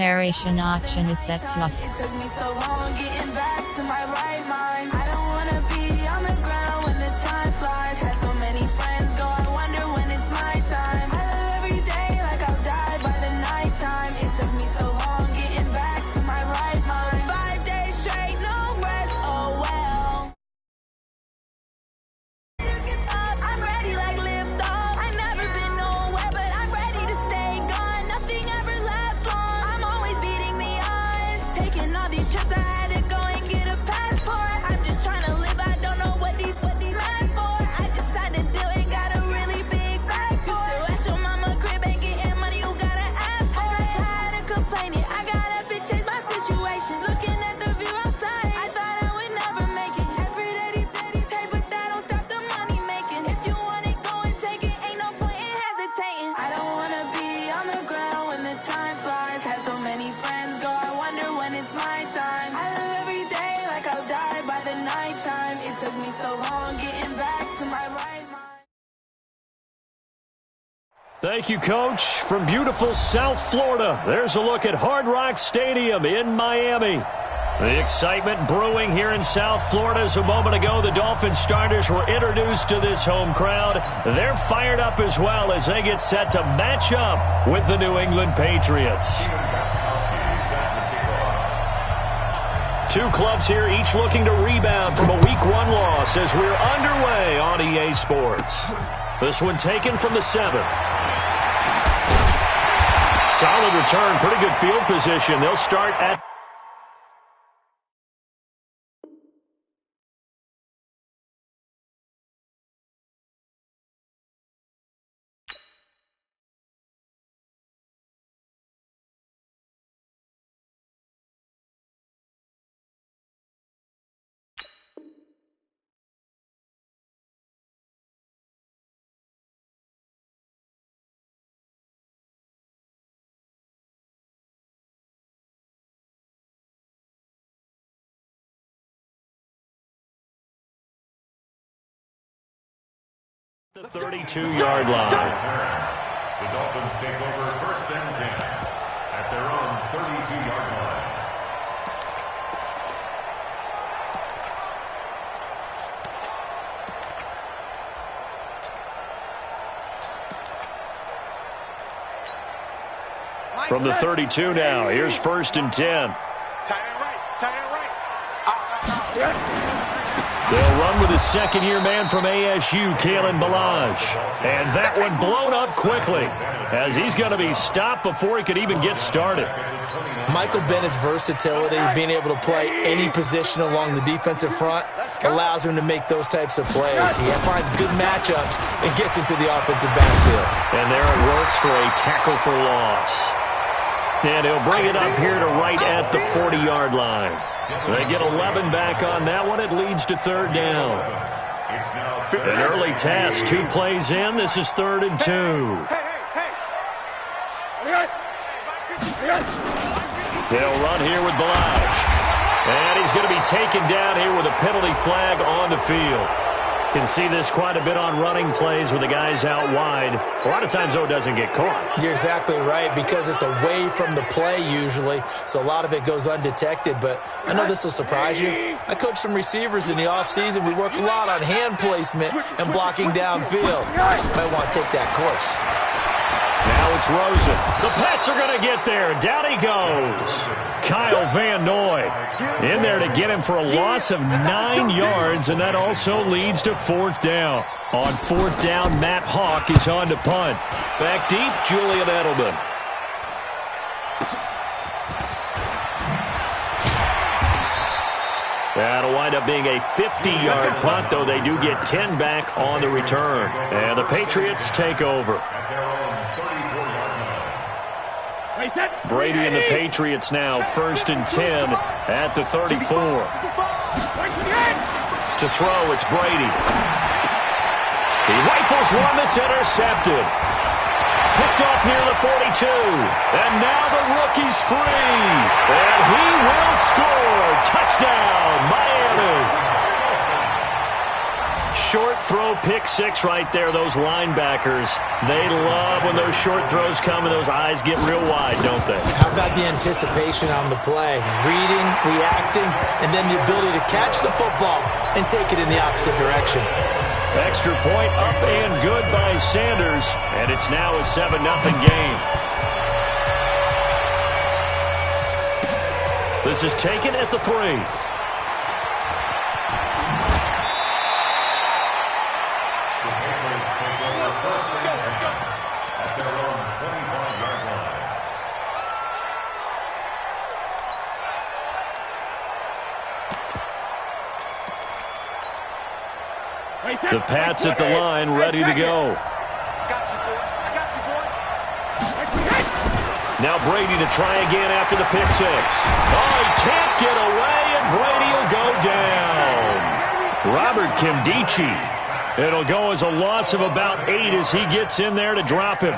narration option is set to off. It took me so long getting back to my right mind. I don't wanna be on the ground when the time flies. Had so many friends go, I wonder when it's my time. I live every day like I'll die by the nighttime. It took me so long getting back to my right mind. 5 days straight, no rest, oh well. I'm ready like lift off. I've never been nowhere, but I'm ready to stay gone. Nothing ever lasts long. I'm always beating the odds. Taking all these trips, I had to go and get a passport. I'm just trying to live, I don't know what these mad for. I just signed a deal and got a really big bag for it. Still at your mama crib and getting money, you gotta ask for it. Tired of complaining, I got up and changed my situation. Looking at the view outside, I thought I would never make it. Every day these take, but that don't stop the money making. If you want it, go and take it, ain't no point in hesitating. I don't wanna be on the ground when the time flies. Had so many friends go, I wonder when it's my time. I live every day like I'll die by the nighttime. It took me so long getting back to my right mind. Thank you, Coach. From beautiful South Florida, there's a look at Hard Rock Stadium in Miami. The excitement brewing here in South Florida as a moment ago the Dolphins starters were introduced to this home crowd. They're fired up as well as they get set to match up with the New England Patriots. Two clubs here, each looking to rebound from a Week 1 loss as we're underway on EA Sports. This one taken from the 7. Solid return, pretty good field position. They'll start at the 32-yard line. The Dolphins take over 1st and 10 at their own 32-yard line. From the 32 now, here's 1st and 10. Tight end right, tight end right. They'll run with his second-year man from ASU, Kalen Ballage. And that one blown up quickly as he's going to be stopped before he could even get started. Michael Bennett's versatility, being able to play any position along the defensive front, allows him to make those types of plays. He finds good matchups and gets into the offensive backfield. And there it works for a tackle for loss. And he'll bring it up here to right at the 40-yard line. They get 11 back on that one. It leads to 3rd down. An early test. 2 plays in. This is 3rd and 2. They'll run here with Ballage. And he's going to be taken down here with a penalty flag on the field. Can see this quite a bit on running plays with the guys out wide. A lot of times, though, it doesn't get caught. You're exactly right, because it's away from the play usually, so a lot of it goes undetected. But I know this will surprise you. I coach some receivers in the offseason. We work a lot on hand placement and blocking downfield. Might want to take that course. Now it's Rosen. The Pats are going to get there. Down he goes. Kyle Van Noy in there to get him for a loss of 9 yards, and that also leads to 4th down. On 4th down, Matt Hawk is on to punt. Back deep, Julian Edelman. That'll wind up being a 50-yard punt, though they do get 10 back on the return. And the Patriots take over. Brady and the Patriots now 1st and 10 at the 34. To throw, it's Brady. He rifles one that's intercepted. Picked off near the 42. And now the rookie's free. And he will score. Touchdown, Miami. Short throw, pick 6 right there, those linebackers. They love when those short throws come and those eyes get real wide, don't they? How about the anticipation on the play? Reading, reacting, and then the ability to catch the football and take it in the opposite direction. Extra point up and good by Sanders, and it's now a 7-0 game. This is taken at the 3. The Pats at the line, ready to go. Now Brady to try again after the pick 6. Oh, he can't get away, and Brady will go down. Robert Kimdichie. It'll go as a loss of about 8 as he gets in there to drop him.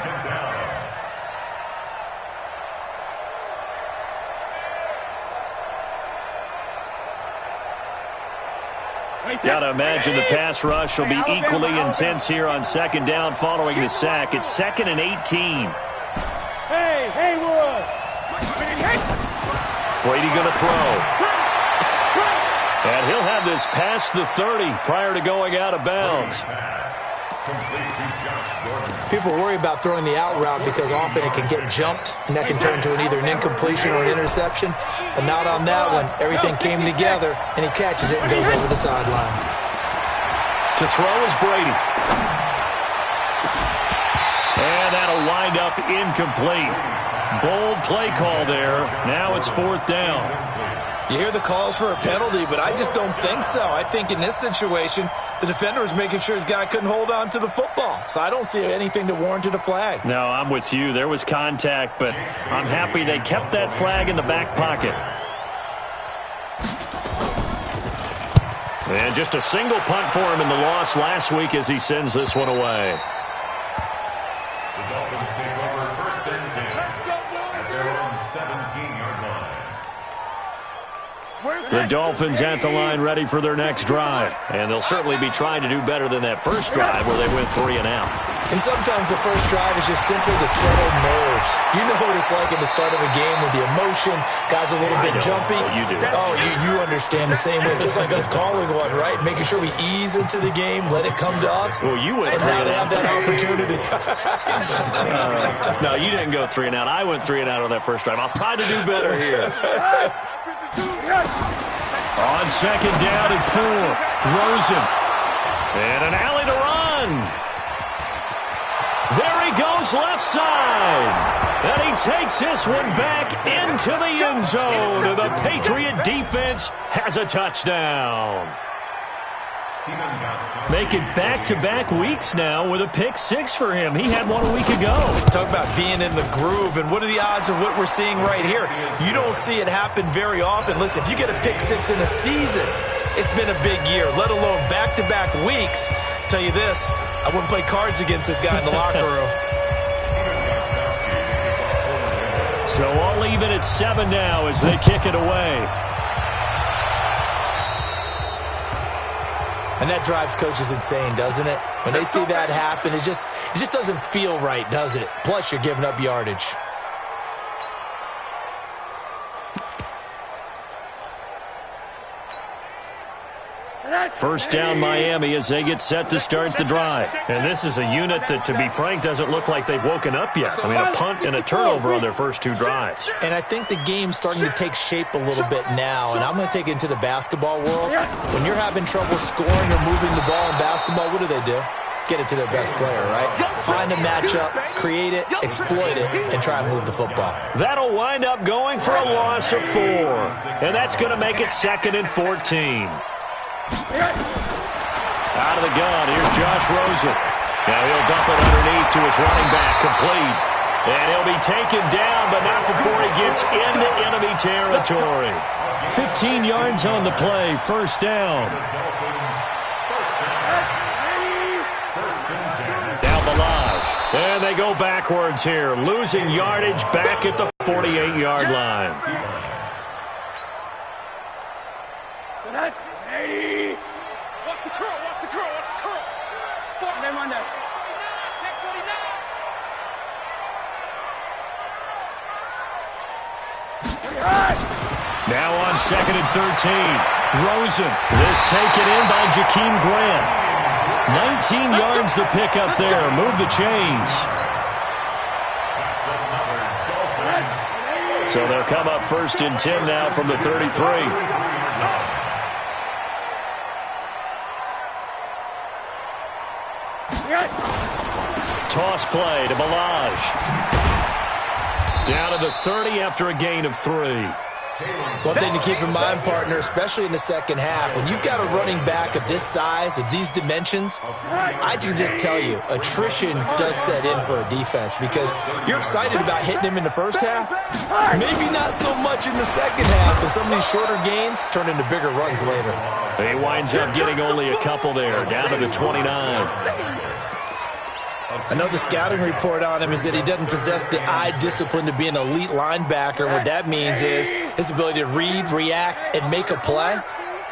Got to imagine the pass rush will be equally intense here on 2nd down following the sack. It's 2nd and 18. Hey, Haywood! Brady going to throw. And he'll have this past the 30 prior to going out of bounds. People worry about throwing the out route because often it can get jumped, and that can turn to either an incompletion or an interception. But not on that one. Everything came together, and he catches it and goes over the sideline. To throw is Brady. And that'll wind up incomplete. Bold play call there. Now it's 4th down. You hear the calls for a penalty, but I just don't think so. I think in this situation, the defender was making sure his guy couldn't hold on to the football. So I don't see anything to warrant a flag. No, I'm with you. There was contact, but I'm happy they kept that flag in the back pocket. And just a single punt for him in the loss last week as he sends this one away. The Dolphins take over 1st and 10 at their own 17-yard line. The Dolphins at the line ready for their next drive. And they'll certainly be trying to do better than that first drive where they went 3 and out. And sometimes the first drive is just simply to settle nerves. You know what it's like at the start of a game with the emotion. Guys a little bit jumpy. Oh, you do. Oh, you understand the same way. Just like us calling one, right? Making sure we ease into the game, let it come to us. Well, you went and 3 now and they out. have that opportunity. No, you didn't go 3 and out. I went 3 and out on that first drive. I'll try to do better here. On 2nd down and 4, Rosen. And an alley to run. There he goes left side. And he takes this one back into the end zone. And the Patriot defense has a touchdown. Making back-to-back weeks now with a pick 6 for him. He had one a week ago. Talk about being in the groove, and what are the odds of what we're seeing right here? You don't see it happen very often. Listen, if you get a pick 6 in a season, it's been a big year, let alone back-to-back weeks. Tell you this, I wouldn't play cards against this guy in the locker room. So all even at 7 now as they kick it away. And that drives coaches insane, doesn't it? When they see that happen, it just doesn't feel right, does it? Plus, you're giving up yardage. First down Miami as they get set to start the drive. And this is a unit that, to be frank, doesn't look like they've woken up yet. I mean, a punt and a turnover on their first 2 drives. And I think the game's starting to take shape a little bit now. And I'm going to take it into the basketball world. When you're having trouble scoring or moving the ball in basketball, what do? Get it to their best player, right? Find a matchup, create it, exploit it, and try and move the football. That'll wind up going for a loss of 4. And that's going to make it 2nd and 14. Out of the gun, here's Josh Rosen. Now he'll dump it underneath to his running back, complete. And he'll be taken down, but not before he gets into enemy territory. 15 yards on the play, first down. Down the line. And they go backwards here, losing yardage back at the 48-yard line. Now on 2nd and 13. Rosen. This taken in by Jakeem Grant. 19 yards the pickup there. Move the chains. So they'll come up 1st and 10 now from the 33. Toss play to Balaj. Down to the 30 after a gain of 3. One thing to keep in mind, partner, especially in the second half, when you've got a running back of this size, of these dimensions, I can just tell you, attrition does set in for a defense because you're excited about hitting him in the first half, maybe not so much in the second half, and some of these shorter gains turn into bigger runs later. He winds up getting only a couple there, down to the 29. I know the scouting report on him is that he doesn't possess the eye discipline to be an elite linebacker. What that means is his ability to read, react, and make a play.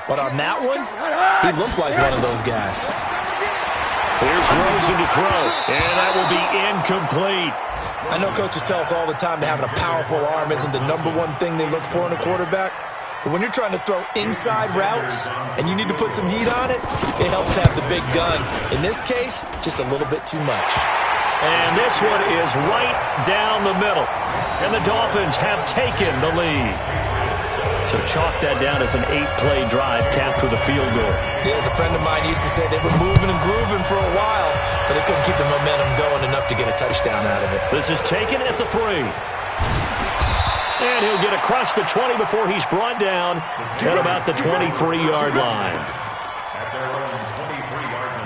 But on that one, he looked like one of those guys. Here's Rosen to throw, and that will be incomplete. I know coaches tell us all the time that having a powerful arm isn't the #1 thing they look for in a quarterback. But when you're trying to throw inside routes and you need to put some heat on it, it helps have the big gun. In this case, just a little bit too much. And this one is right down the middle. And the Dolphins have taken the lead. So chalk that down as an 8-play drive capped with a field goal. Yeah, as a friend of mine used to say, they were moving and grooving for a while, but they couldn't keep the momentum going enough to get a touchdown out of it. This is taken at the 3. And he'll get across the 20 before he's brought down at about the 23-yard line. At their own 23-yard line.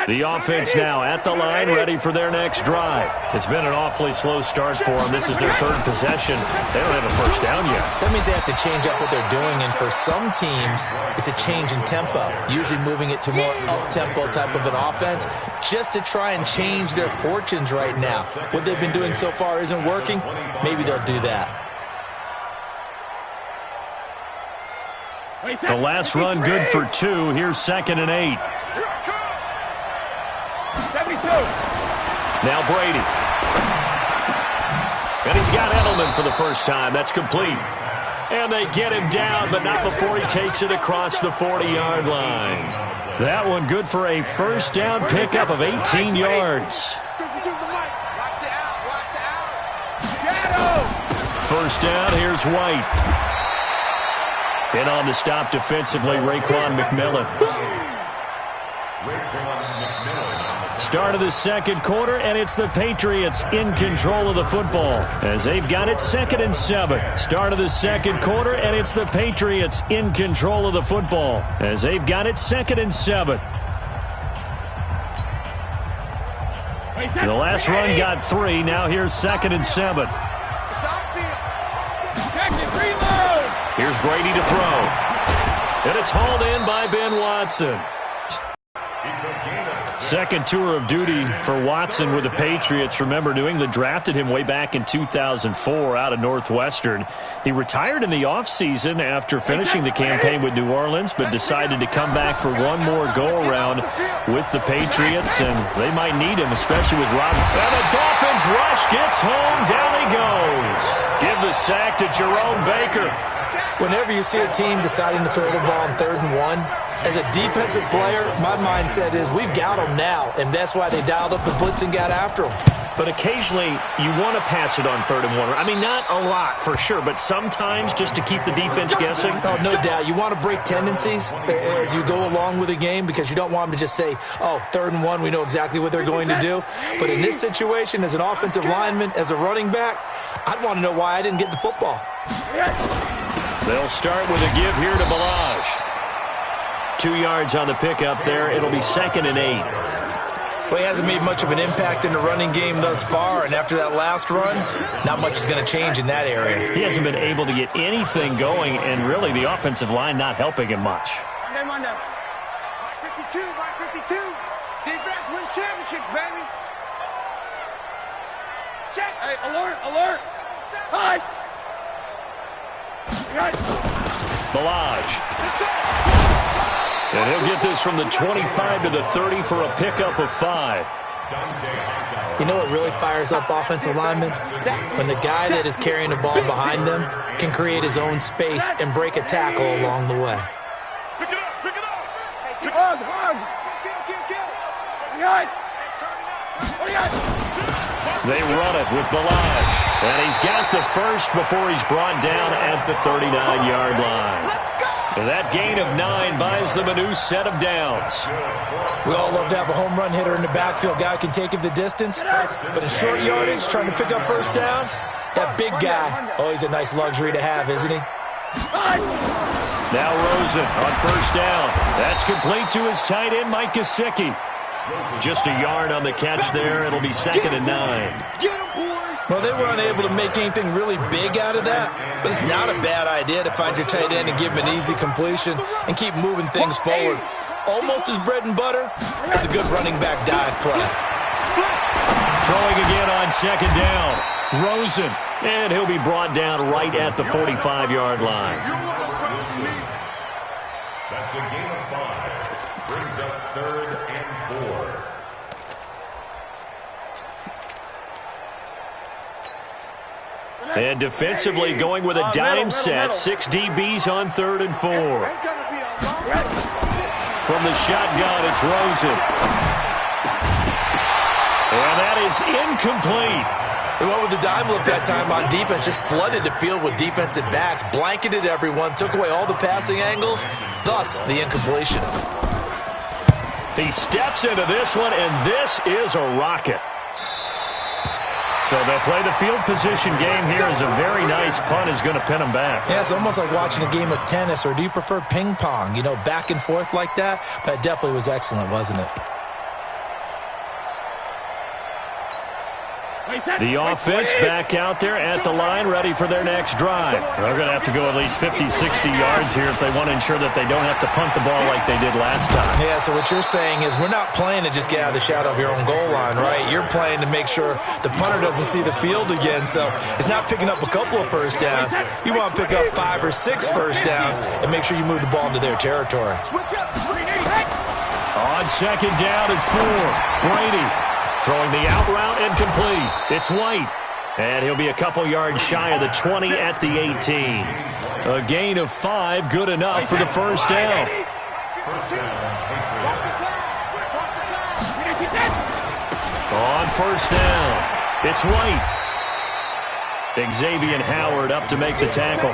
The offense now at the line, ready for their next drive. It's been an awfully slow start for them. This is their 3rd possession. They don't have a first down yet. So that means they have to change up what they're doing, and for some teams, it's a change in tempo, usually moving it to more up-tempo type of an offense, just to try and change their fortunes right now. What they've been doing so far isn't working. Maybe they'll do that. The last run good for 2. Here's 2nd and 8. Now Brady. And he's got Edelman for the first time. That's complete. And they get him down, but not before he takes it across the 40-yard line. That one good for a first down pickup of 18 yards. First down, here's White. And on the stop defensively, Raekwon McMillan. Start of the second quarter, and it's the Patriots in control of the football as they've got it 2nd and 7. Start of the second quarter, and it's the Patriots in control of the football as they've got it 2nd and 7. The last run got 3. Now here's 2nd and 7. Here's Brady to throw. And it's hauled in by Ben Watson. Second tour of duty for Watson with the Patriots. Remember, New England drafted him way back in 2004 out of Northwestern. He retired in the offseason after finishing the campaign with New Orleans, but decided to come back for one more go-around with the Patriots, and they might need him, especially with Rob. And the Dolphins rush gets home. Down he goes. Give the sack to Jerome Baker. Whenever you see a team deciding to throw the ball on 3rd and 1, as a defensive player, my mindset is we've got them now, and that's why they dialed up the blitz and got after them. But occasionally, you want to pass it on 3rd and 1. I mean, not a lot for sure, but sometimes just to keep the defense guessing. Oh, no doubt. You want to break tendencies as you go along with a game because you don't want them to just say, oh, 3rd and 1, we know exactly what they're going to do. But in this situation, as an offensive lineman, as a running back, I'd want to know why I didn't get the football. They'll start with a give here to Balaj. 2 yards on the pickup there. It'll be 2nd and 8. Well, he hasn't made much of an impact in the running game thus far, and after that last run, not much is going to change in that area. He hasn't been able to get anything going, and really the offensive line not helping him much. 52. Defense wins championships, baby. Check. Hey, alert. Hi. Balaj. And he'll get this from the 25 to the 30 for a pickup of 5. You know what really fires up offensive linemen? When the guy that is carrying the ball behind them can create his own space and break a tackle along the way. Pick it up, pick it up. Hug. They run it with Balaj. And he's got the first before he's brought down at the 39-yard line. That gain of 9 buys them a new set of downs. We all love to have a home run hitter in the backfield. Guy can take it the distance. But in short yardage, trying to pick up first downs, that big guy, oh, he's a nice luxury to have, isn't he? Now Rosen on first down. That's complete to his tight end, Mike Gesicki. Just a yard on the catch there. It'll be 2nd and 9. Well, they were unable to make anything really big out of that, but it's not a bad idea to find your tight end and give him an easy completion and keep moving things forward. Almost his bread and butter is a good running back dive play. Throwing again on 2nd down. Rosen, and he'll be brought down right at the 45-yard line. That's a gain of 5. Brings up 3rd and 4. And defensively going with a dime set. 6 DBs on 3rd and 4. From the shotgun, it's Rosen. And that is incomplete. They went with the dime look that time on defense, just flooded the field with defensive backs, blanketed everyone, took away all the passing angles, thus the incompletion. He steps into this one, and this is a rocket. So they'll play the field position game here as a very nice punt is going to pin them back. Yeah, it's almost like watching a game of tennis, or do you prefer ping pong? You know, back and forth like that? That definitely was excellent, wasn't it? The offense back out there at the line, ready for their next drive. They're going to have to go at least 50, 60 yards here if they want to ensure that they don't have to punt the ball like they did last time. Yeah, so what you're saying is we're not playing to just get out of the shadow of your own goal line, right? You're playing to make sure the punter doesn't see the field again. So it's not picking up a couple of first downs. You want to pick up 5 or 6 first downs and make sure you move the ball into their territory. On 2nd down and 4, Brady. Throwing the out route and complete. It's White. And he'll be a couple yards shy of the 20 at the 18. A gain of 5, good enough for the first down. On first down, it's White. Xavier Howard up to make the tackle.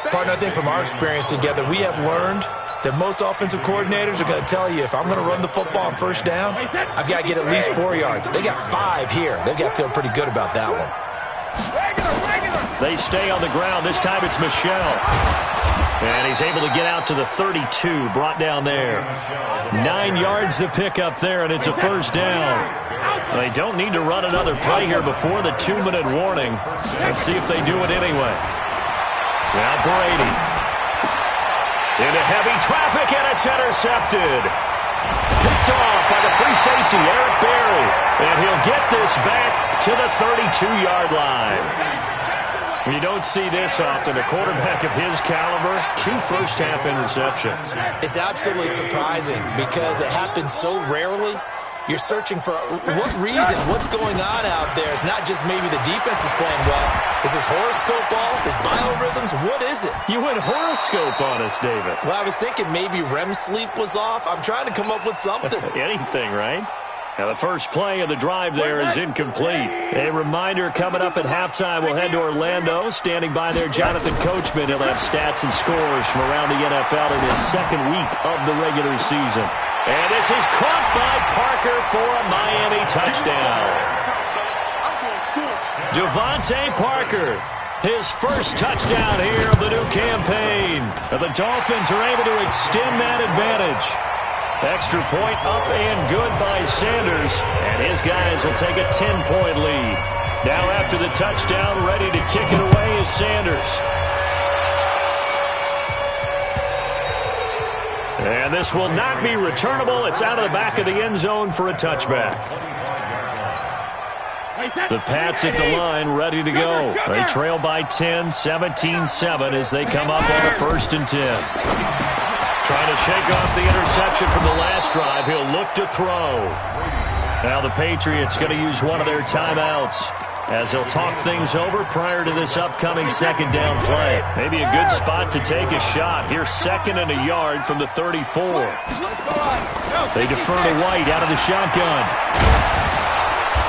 Partner, I think from our experience together, we have learned that most offensive coordinators are going to tell you, if I'm going to run the football on first down, I've got to get at least 4 yards. They got 5 here. They've got to feel pretty good about that one. They stay on the ground. This time it's Michelle. And he's able to get out to the 32, brought down there. 9 yards to pick up there, and it's a first down. They don't need to run another play here before the 2-minute warning. Let's see if they do it anyway. Now Brady. Into heavy traffic, and it's intercepted. Picked off by the free safety, Eric Berry. And he'll get this back to the 32-yard line. You don't see this often. A quarterback of his caliber, 2 first-half interceptions. It's absolutely surprising because it happens so rarely. You're searching for what reason, what's going on out there. It's not just maybe the defense is playing well. Is his horoscope off? His biorhythms? What is it? You went horoscope on us, David. Well, I was thinking maybe REM sleep was off. I'm trying to come up with something. Anything, right? Now the first play of the drive there is incomplete. A reminder coming up at halftime, we'll head to Orlando. Standing by there, Jonathan Coachman. He'll have stats and scores from around the NFL in his 2nd week of the regular season. And this is caught by Parker for a Miami touchdown. Devontae Parker, his first touchdown here of the new campaign. The Dolphins are able to extend that advantage. Extra point up and good by Sanders. And his guys will take a 10-point lead. Now after the touchdown, ready to kick it away is Sanders. And this will not be returnable. It's out of the back of the end zone for a touchback. The Pats at the line, ready to go. They trail by 10, 17-7 as they come up on a 1st and 10. Trying to shake off the interception from the last drive. He'll look to throw. Now the Patriots going to use one of their timeouts as they'll talk things over prior to this upcoming 2nd down play. Maybe a good spot to take a shot. Here's 2nd and a yard from the 34. They defer to White out of the shotgun.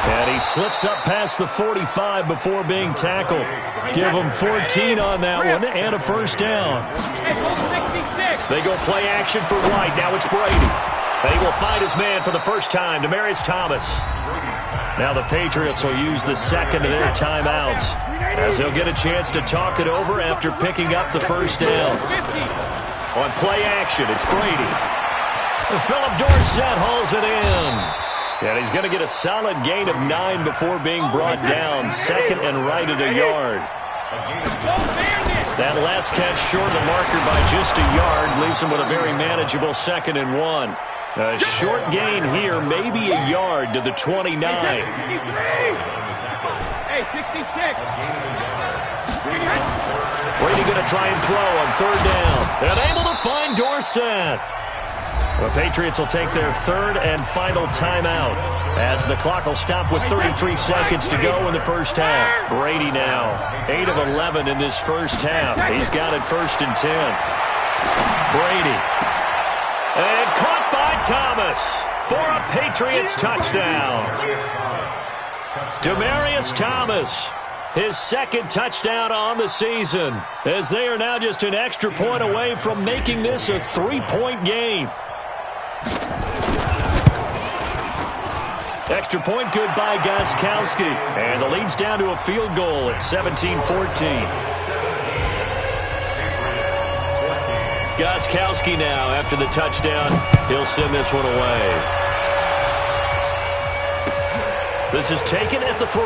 And he slips up past the 45 before being tackled. Give him 14 on that one and a 1st down. They go play action for White. Now it's Brady. They will find his man for the first time, Demaryius Thomas. Now the Patriots will use the 2nd of their timeouts as they'll get a chance to talk it over after picking up the 1st down. On play action, it's Brady. Philip Dorsett hauls it in. And he's going to get a solid gain of 9 before being brought down. 2nd and right at a yard. That last catch short of the marker by just a yard leaves him with a very manageable 2nd and 1. A short gain here, maybe a yard to the 29. Hey, 66. Brady going to try and throw on 3rd down. And able to find Dorsett. The Patriots will take their 3rd and final timeout as the clock will stop with 33 seconds to go in the 1st half. Brady now, 8 of 11 in this 1st half. He's got it 1st and 10. Brady. And caught by Thomas for a Patriots touchdown. Demaryius Thomas, his 2nd touchdown on the season, as they are now just an extra point away from making this a 3-point game. Extra point good by Gostkowski. And the lead's down to a field goal at 17-14. Gostkowski now, after the touchdown, he'll send this one away. This is taken at the 3.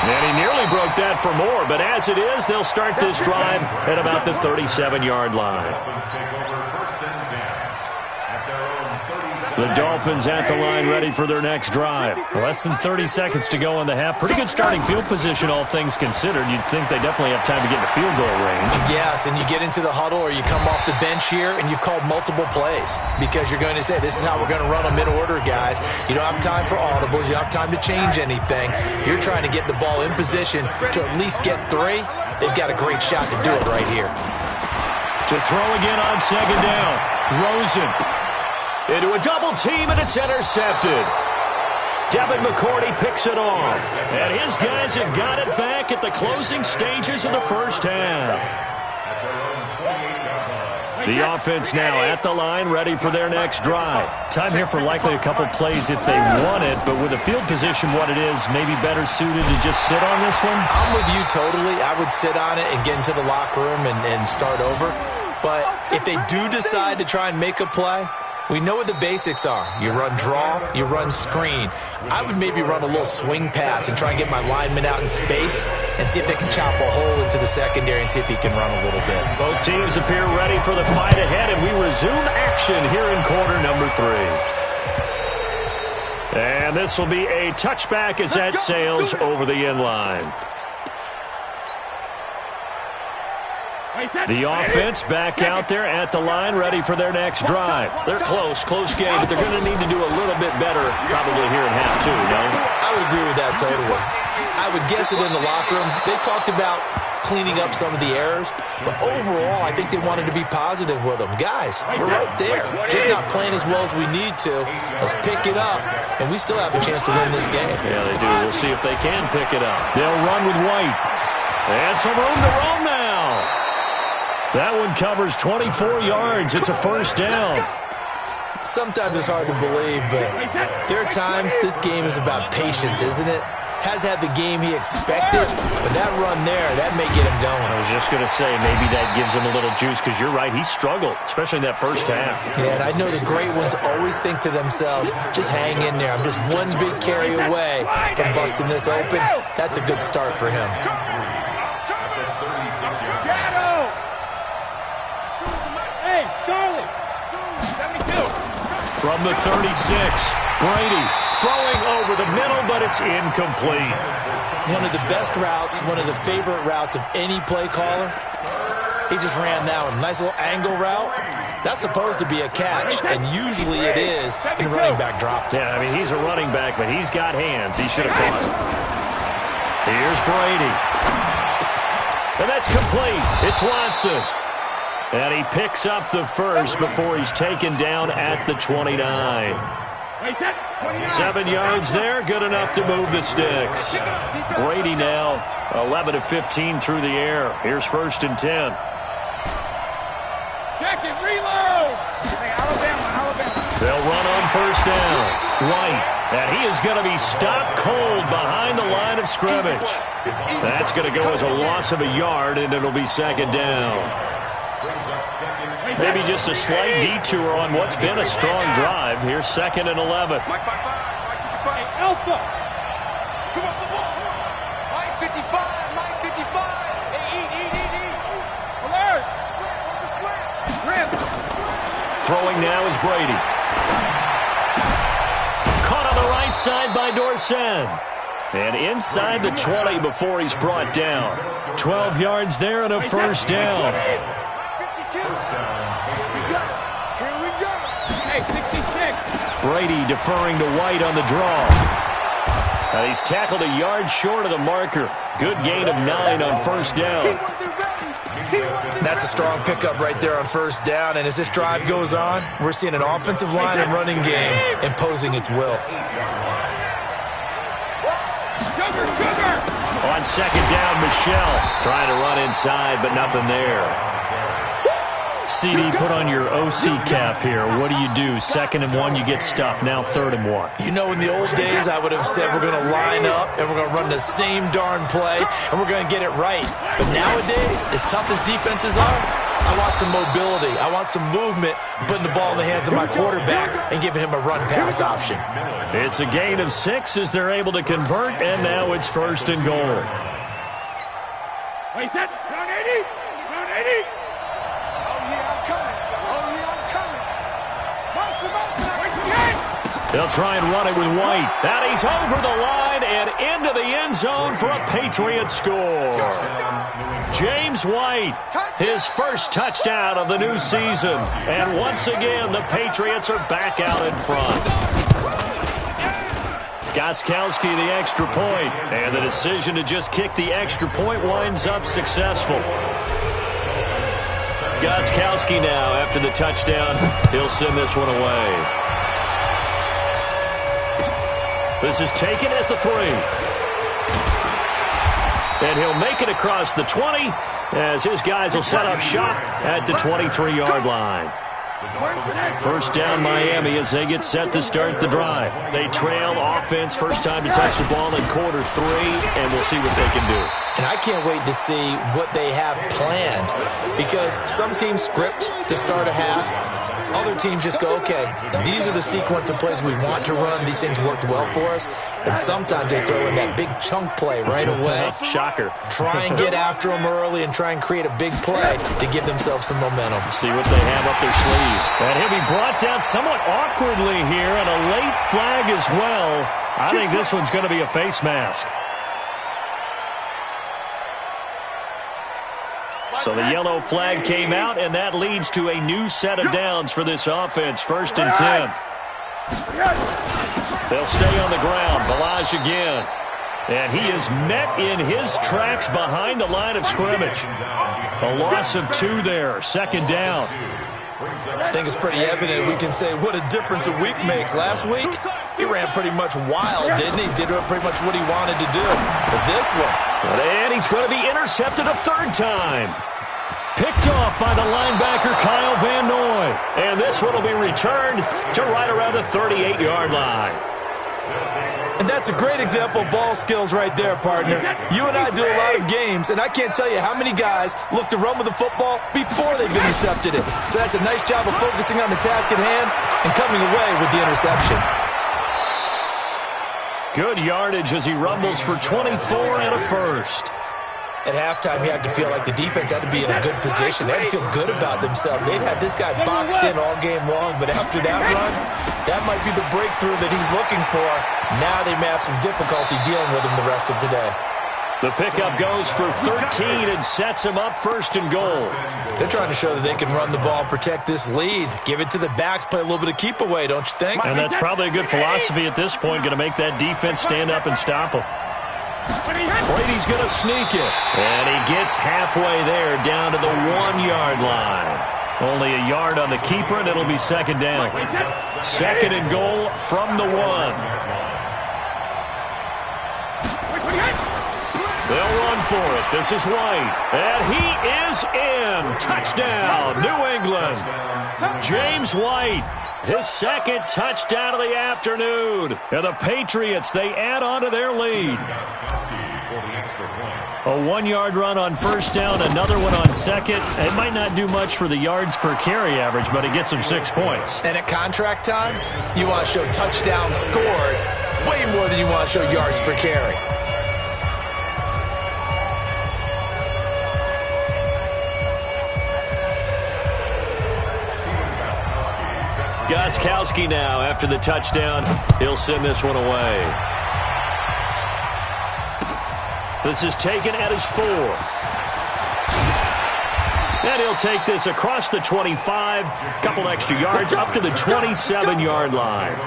And he nearly broke that for more, but as it is, they'll start this drive at about the 37-yard line. The Dolphins at the line, ready for their next drive. Less than 30 seconds to go in the half. Pretty good starting field position, all things considered. You'd think they definitely have time to get in the field goal range. Yes, and you get into the huddle or you come off the bench here and you've called multiple plays because you're going to say, this is how we're going to run them in order, guys. You don't have time for audibles. You don't have time to change anything. You're trying to get the ball in position to at least get 3. They've got a great shot to do it right here. To throw again on 2nd down. Rosen. Into a double team, and it's intercepted. Devin McCourty picks it off. And his guys have got it back at the closing stages of the 1st half. The offense now at the line, ready for their next drive. Time here for likely a couple plays if they want it, but with the field position what it is, maybe better suited to just sit on this one? I'm with you totally. I would sit on it and get into the locker room and start over. But if they do decide to try and make a play, we know what the basics are. You run draw, you run screen. I would maybe run a little swing pass and try and get my lineman out in space and see if they can chop a hole into the secondary and see if he can run a little bit. Both teams appear ready for the fight ahead, and we resume action here in quarter number 3. And this will be a touchback as that sails over the end line. The offense back out there at the line, ready for their next drive. They're close game, but they're going to need to do a little bit better probably here in half 2, no? I would agree with that totally. I would guess it in the locker room. They talked about cleaning up some of the errors, but overall, I think they wanted to be positive with them. Guys, we're right there. Just not playing as well as we need to. Let's pick it up, and we still have a chance to win this game. Yeah, they do. We'll see if they can pick it up. They'll run with White. And some room to roam now. That one covers 24 yards. It's a 1st down. Sometimes it's hard to believe, but there are times this game is about patience, isn't it? Has had the game he expected, but that run there, that may get him going. I was just going to say, maybe that gives him a little juice, because you're right, he struggled, especially in that 1st half. Yeah, and I know the great ones always think to themselves, just hang in there. I'm just one big carry away from busting this open. That's a good start for him. from the 36. Brady throwing over the middle, but it's incomplete. One of the best routes, one of the favorite routes of any play caller. He just ran that one. Nice little angle route. That's supposed to be a catch, and usually it is, and running back dropped it. Yeah, I mean, he's a running back, but he's got hands. He should have caught it. Here's Brady. And that's complete. It's Watson. And he picks up the first before he's taken down at the 29. 7 yards there, good enough to move the sticks. Brady now 11 of 15 through the air. Here's 1st and 10. They'll run on 1st down. White, and he is going to be stopped cold behind the line of scrimmage. That's going to go as a loss of a yard, and it'll be 2nd down. Maybe just a slight detour on what's been a strong drive. Here's 2nd and 11. Alpha. Come up the ball. Line 55. Line 55. Hey, eat. Alert. Throwing now is Brady. Caught on the right side by Dorsett. And inside the 20 before he's brought down. 12 yards there and a 1st down. Hey, 66. Brady deferring to White on the draw. And he's tackled a yard short of the marker. Good gain of 9 on 1st down. That's a strong pickup right there on 1st down, and as this drive goes on, we're seeing an offensive line and running game imposing its will. On 2nd down, Michelle trying to run inside, but nothing there. CD, put on your OC cap here. What do you do? 2nd and 1, you get stuffed. Now 3rd and 1. You know, in the old days, I would have said we're going to line up and we're going to run the same darn play and we're going to get it right. But nowadays, as tough as defenses are, I want some mobility. I want some movement, putting the ball in the hands of my quarterback and giving him a run-pass option. It's a gain of 6 as they're able to convert, and now it's 1st and goal. Wait, that. Round 80. Round 80. They'll try and run it with White. And he's over the line and into the end zone for a Patriot score. James White, his first touchdown of the new season. And once again, the Patriots are back out in front. Gostkowski the extra point, and the decision to just kick the extra point winds up successful. Gostkowski now, after the touchdown, he'll send this one away. This is taken at the 3. And he'll make it across the 20 as his guys will set up shop at the 23-yard line. 1st down Miami as they get set to start the drive. They trail offense, first time to touch the ball in quarter 3, and we'll see what they can do. And I can't wait to see what they have planned, because some teams script to start a half. Other teams just go, okay, these are the sequence of plays we want to run. These things worked well for us. And sometimes they throw in that big chunk play right away. Shocker. Try and get after them early and try and create a big play to give themselves some momentum. See what they have up their sleeve. And he'll be brought down somewhat awkwardly here, and a late flag as well. I think this one's going to be a face mask. So the yellow flag came out, and that leads to a new set of downs for this offense. 1st and 10. They'll stay on the ground. Balaj again. And he is met in his tracks behind the line of scrimmage. A loss of 2 there. 2nd down. I think it's pretty evident. We can say what a difference a week makes. Last week, he ran pretty much wild, didn't he? Did pretty much what he wanted to do. But this one. And he's going to be intercepted a 3rd time. Picked off by the linebacker, Kyle Van Noy. And this one will be returned to right around the 38-yard line. And that's a great example of ball skills right there, partner. You and I do a lot of games, and I can't tell you how many guys look to run with the football before they've intercepted it. So that's a nice job of focusing on the task at hand and coming away with the interception. Good yardage as he rumbles for 24 and a 1st. At halftime, you had to feel like the defense had to be in a good position. They had to feel good about themselves. They'd had this guy boxed in all game long, but after that run, that might be the breakthrough that he's looking for. Now they may have some difficulty dealing with him the rest of today. The pickup goes for 13 and sets him up first and goal. They're trying to show that they can run the ball and protect this lead. Give it to the backs, play a little bit of keep away, don't you think? And that's probably a good philosophy at this point, going to make that defense stand up and stop him. Brady's going to sneak it. And he gets halfway there, down to the 1-yard line. Only a yard on the keeper, and it'll be second down. Second and goal from the 1. They'll run for it. This is White. And he is in. Touchdown, New England. James White, his second touchdown of the afternoon. And the Patriots, they add on to their lead. A 1-yard run on first down, another one on second. It might not do much for the yards per carry average, but it gets them 6 points. And at contract time, you want to show touchdowns scored way more than you want to show yards per carry. Gostkowski now after the touchdown. He'll send this one away. This is taken at his 4. And he'll take this across the 25. Couple extra yards up to the 27-yard line.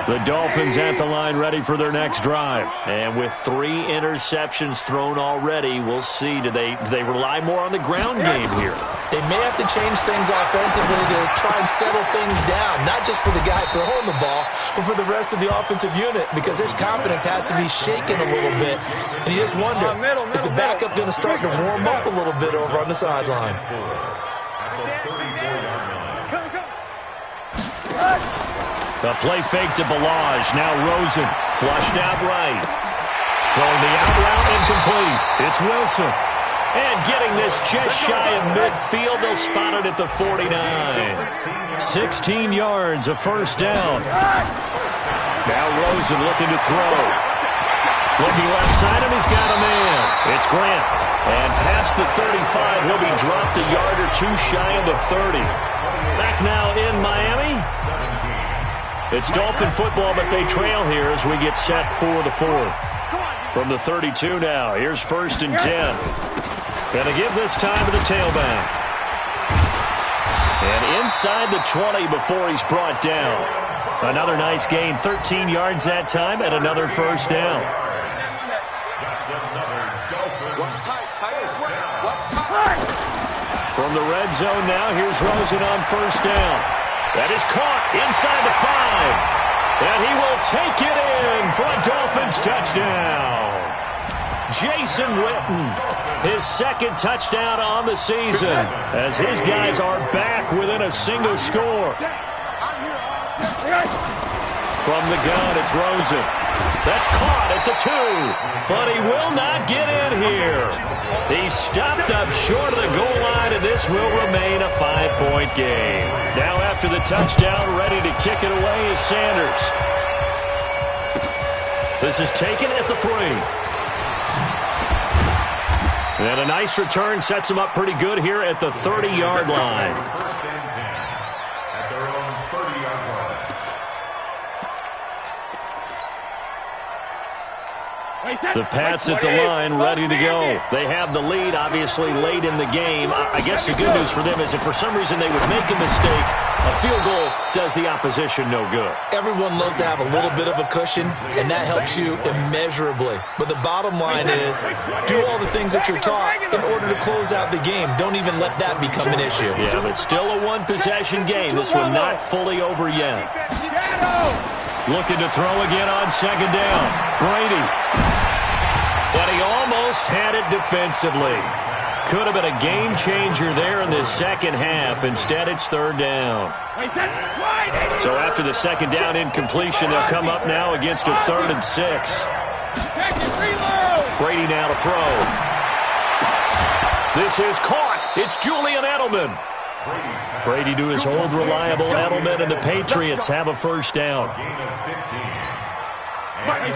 The Dolphins at the line ready for their next drive. And with 3 interceptions thrown already, we'll see. Do they rely more on the ground game here? They may have to change things offensively to try and settle things down, not just for the guy throwing the ball, but for the rest of the offensive unit, because their confidence has to be shaken a little bit. And you just wonder, is the backup going to start to warm up a little bit over on the sideline? The play fake to Balaj. Now Rosen. Flushed out right. Throwing the out route incomplete. It's Wilson. And getting this just shy of midfield. They'll spot it at the 49. 16 yards, a first down. Now Rosen looking to throw. Looking left side, and he's got a man. It's Grant. And past the 35, he'll be dropped a yard or 2 shy of the 30. Back now in Miami. It's Dolphin football, but they trail here as we get set for the 4th. From the 32 now, here's first and 10. Gonna give this time to the tailback. And inside the 20 before he's brought down. Another nice gain, 13 yards that time, and another first down. From the red zone now, here's Rosen on first down. That is caught inside the 5. And he will take it in for a Dolphins touchdown. Jason Witten, his second touchdown on the season, as his guys are back within a single score. From the gun, it's Rosen. That's caught at the 2, but he will not get in here. He stopped up short of the goal line, and this will remain a 5-point game. Now after the touchdown, ready to kick it away is Sanders. This is taken at the 3. And a nice return sets him up pretty good here at the 30-yard line. First and 10 at their own 30-yard line. The Pats at the line, ready to go. They have the lead, obviously, late in the game. I guess the good news for them is if for some reason they would make a mistake, a field goal does the opposition no good. Everyone loves to have a little bit of a cushion, and that helps you immeasurably. But the bottom line is, do all the things that you're taught in order to close out the game. Don't even let that become an issue. Yeah, but still a one-possession game. This one not fully over yet. Looking to throw again on second down. Brady. But he almost had it defensively. Could have been a game changer there in the second half. Instead, it's third down. So after the second down incompletion, they'll come up now against a 3rd and 6. Brady now to throw. This is caught. It's Julian Edelman. Brady to his old reliable Edelman, and the Patriots have a first down.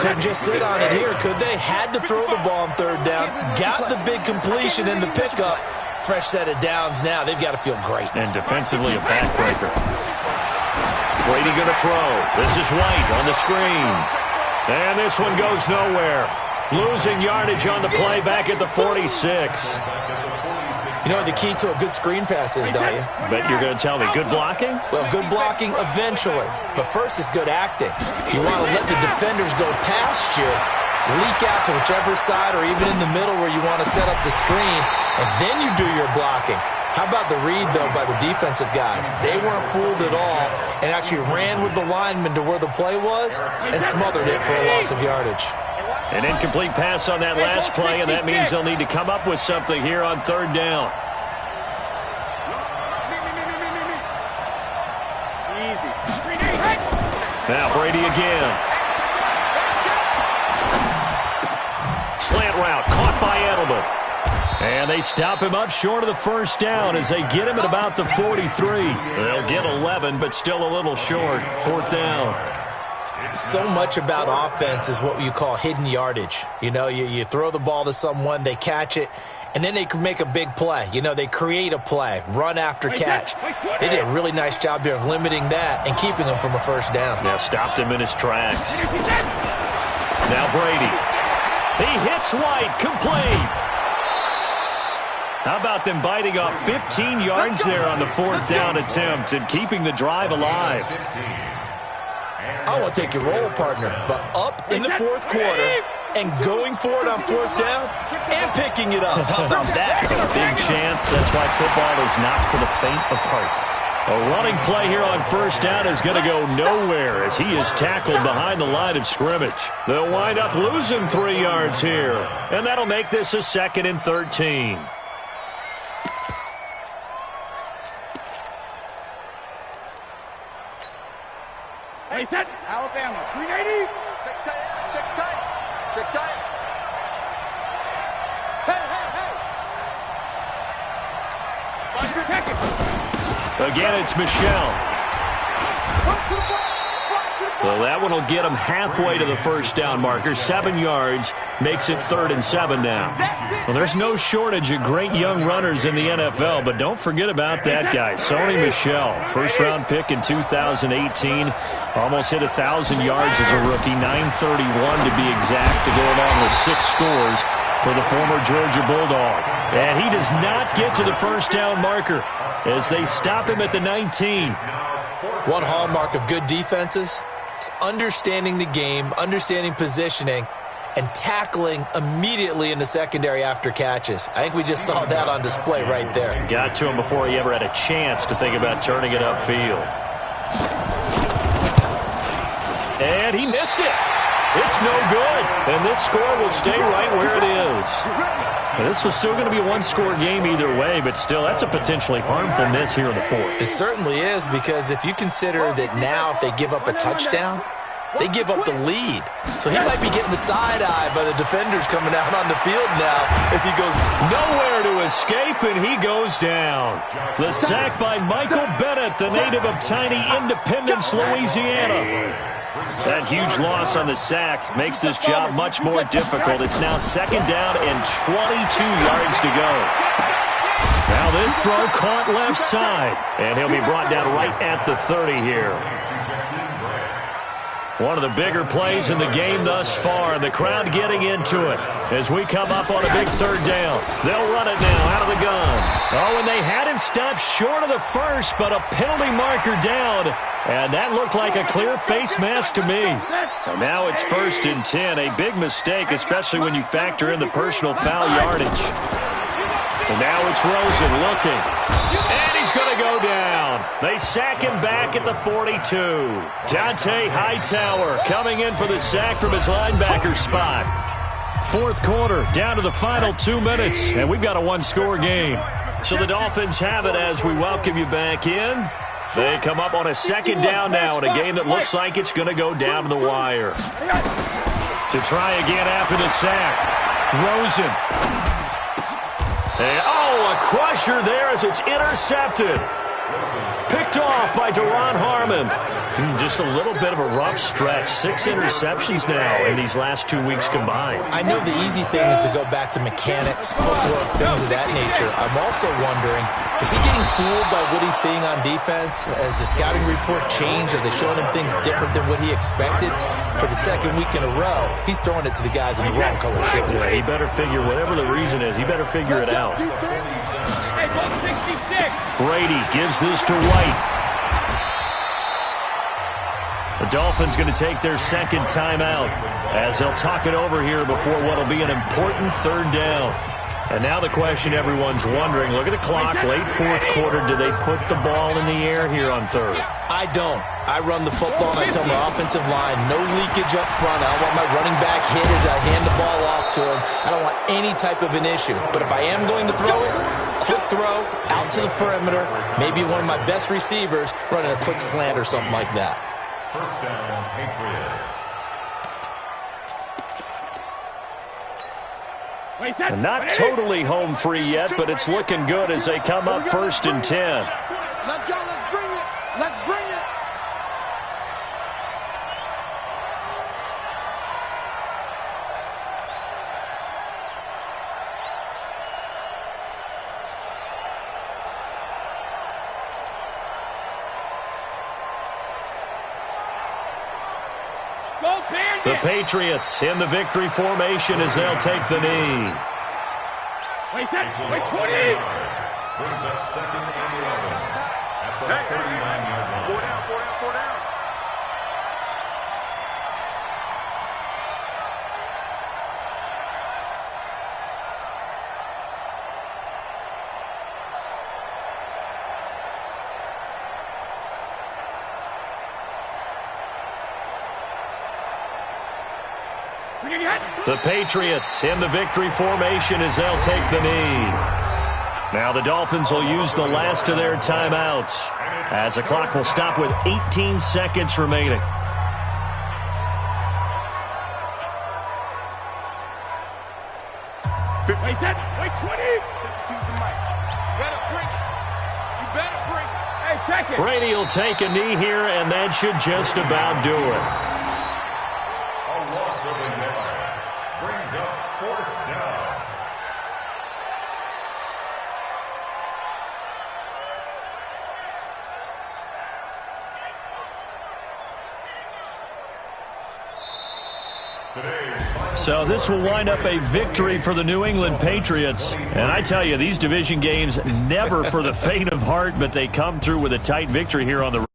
Couldn't just sit on it here, could they? Had to throw the ball on third down. Got the big completion in the pickup. Fresh set of downs now. They've got to feel great. And defensively, a backbreaker. Brady going to throw. This is White on the screen. And this one goes nowhere. Losing yardage on the play back at the 46. You know what the key to a good screen pass is, don't you? Bet you're going to tell me. Good blocking? Well, good blocking eventually. But first is good acting. You want to let the defenders go past you, leak out to whichever side or even in the middle where you want to set up the screen, and then you do your blocking. How about the read, though, by the defensive guys? They weren't fooled at all and actually ran with the lineman to where the play was and smothered it for a loss of yardage. An incomplete pass on that last play, and that means they'll need to come up with something here on third down. Now Brady again. Slant route caught by Edelman. And they stop him up short of the first down as they get him at about the 43. They'll get 11, but still a little short. Fourth down. So much about offense is what you call hidden yardage. You know, you throw the ball to someone, they catch it, and then they can make a big play. You know, they create a play, run after catch. They did a really nice job here of limiting that and keeping him from a first down. Now stopped him in his tracks. Now Brady. He hits White, complete. How about them biting off 15 yards there on the fourth down attempt and keeping the drive alive? I want to take your role, partner, but up in the fourth quarter and going for it on fourth down and picking it up. How about that? Big chance. That's why football is not for the faint of heart. A running play here on first down is going to go nowhere as he is tackled behind the line of scrimmage. They'll wind up losing 3 yards here, and that'll make this a 2nd and 13. Hey, set. Alabama. 380. Check tight. Check tight. Check tight. Hey, hey, hey. Again, it's Michelle. So that one will get him halfway to the first down marker. 7 yards makes it 3rd and 7 now. Well, there's no shortage of great young runners in the NFL, but don't forget about that guy, Sony Michel. First-round pick in 2018. Almost hit 1,000 yards as a rookie. 931 to be exact, to go along with 6 scores for the former Georgia Bulldog. And he does not get to the first down marker as they stop him at the 19. One hallmark of good defenses is understanding the game, understanding positioning, and tackling immediately in the secondary after catches. I think we just saw that on display right there. Got to him before he ever had a chance to think about turning it upfield. And he missed it. It's no good. And this score will stay right where it is. But this was still going to be a one-score game either way, but still, that's a potentially harmful miss here in the fourth. It certainly is, because if you consider that now if they give up a touchdown, they give up the lead. So he might be getting the side eye by the defenders coming out on the field now as he goes nowhere to escape, and he goes down. The sack by Michael Bennett, the native of tiny Independence, Louisiana. That huge loss on the sack makes this job much more difficult. It's now 2nd down and 22 yards to go. Now this throw caught left side, and he'll be brought down right at the 30 here. One of the bigger plays in the game thus far, and the crowd getting into it as we come up on a big 3rd down. They'll run it now out of the gun. Oh, and they had him stopped short of the first, but a penalty marker down, and that looked like a clear face mask to me. And now it's 1st and 10, a big mistake, especially when you factor in the personal foul yardage. And now it's Rosen looking. And he's going to go down. They sack him back at the 42. Dante Hightower coming in for the sack from his linebacker spot. 4th quarter, down to the final 2 minutes, and we've got a one-score game. So the Dolphins have it as we welcome you back in. They come up on a 2nd down now in a game that looks like it's going to go down to the wire. To try again after the sack. Rosen. And, oh, a crusher there as it's intercepted. Picked picked off by Duron Harmon. Just a little bit of a rough stretch. 6 interceptions now in these last 2 weeks combined. I know the easy thing is to go back to mechanics, footwork, things of that nature. I'm also wondering, is he getting fooled by what he's seeing on defense? Has the scouting report changed? Are they showing him things different than what he expected? For the second week in a row, he's throwing it to the guys in the wrong color shirts. Yeah, he better figure, whatever the reason is, he better figure it out. Brady gives this to White. The Dolphins going to take their second timeout as they'll talk it over here before what will be an important third down. And now the question everyone's wondering, look at the clock, late fourth quarter, do they put the ball in the air here on third? I don't. I run the football and I tell my offensive line, no leakage up front. I don't want my running back hit as I hand the ball off to him. I don't want any type of an issue. But if I am going to throw it, quick throw, out to the perimeter, maybe one of my best receivers running a quick slant or something like that. First down, Patriots. And not totally home free yet, but it's looking good as they come up 1st and 10. Let's go, let's bring it. Let's bring it. The Patriots in the victory formation as they'll take the knee. Wait, 20. Brings up 2nd and 11 at the 39-yard line. 4 down, 4 down, 4 down. The Patriots in the victory formation as they'll take the knee. Now the Dolphins will use the last of their timeouts as the clock will stop with 18 seconds remaining. Wait, 20. Choose the mic. Better bring it. You better bring it. Hey, check it. Brady will take a knee here, and that should just about do it. Brings up 4th down. So this will wind up a victory for the New England Patriots. And I tell you, these division games never for the faint of heart, but they come through with a tight victory here on the